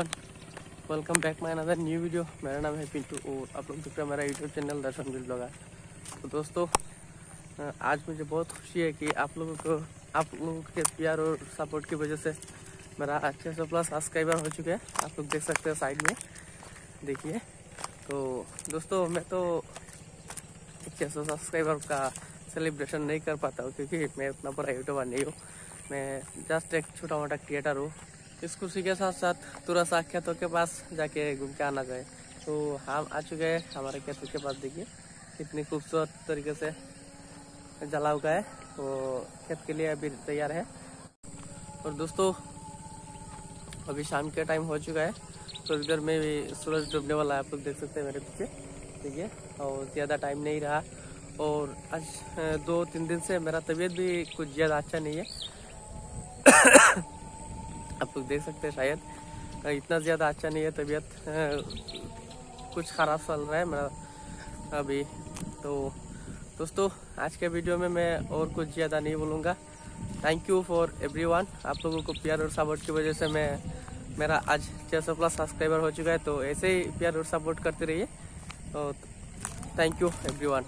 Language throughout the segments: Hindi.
Everyone, welcome back my another new video. मेरा नाम है पिंटू और आप लोग देख रहे हैं मेरा यूट्यूब चैनल दर्शन बिल ब्लॉगर। तो दोस्तों, आज मुझे बहुत खुशी है कि आप लोगों के प्यार और सपोर्ट की वजह से मेरा 600+ सब्सक्राइबर हो चुके हैं। आप लोग देख सकते हैं साइड में, देखिए। तो दोस्तों, मैं तो 600 सब्सक्राइबर का सेलिब्रेशन नहीं कर पाता हूँ क्योंकि मैं उतना बड़ा यूट्यूबर नहीं हूँ। मैं जस्ट एक छोटा मोटा क्रिएटर हूँ। इस खुशी के साथ साथ तुरंत खेतों के पास जाके घूम के आना चाहिए। तो हम आ चुके हैं हमारे खेतों के पास। देखिए कितनी खूबसूरत तरीके से जला हुआ है, वो खेत के लिए अभी तैयार है। और दोस्तों, अभी शाम के टाइम हो चुका है, तो इधर में भी सूरज डूबने वाला है। आप लोग देख सकते हैं मेरे पीछे, देखिए। और ज़्यादा टाइम नहीं रहा। और आज 2-3 दिन से मेरा तबीयत भी कुछ ज़्यादा अच्छा नहीं है। आप लोग देख सकते हैं, शायद इतना ज़्यादा अच्छा नहीं है तबीयत, कुछ ख़राब चल रहा है मेरा अभी। तो दोस्तों, आज के वीडियो में मैं और कुछ ज़्यादा नहीं बोलूँगा। Thank you for everyone. आप लोगों को प्यार और सपोर्ट की वजह से मेरा आज 600+ सब्सक्राइबर हो चुका है। तो ऐसे ही प्यार और सपोर्ट करते रहिए। तो थैंक यू एवरीवन।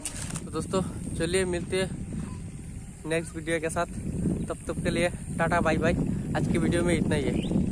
तो दोस्तों, चलिए मिलते हैं नेक्स्ट वीडियो के साथ। तब तक के लिए टाटा बाय बाय। आज की वीडियो में इतना ही है।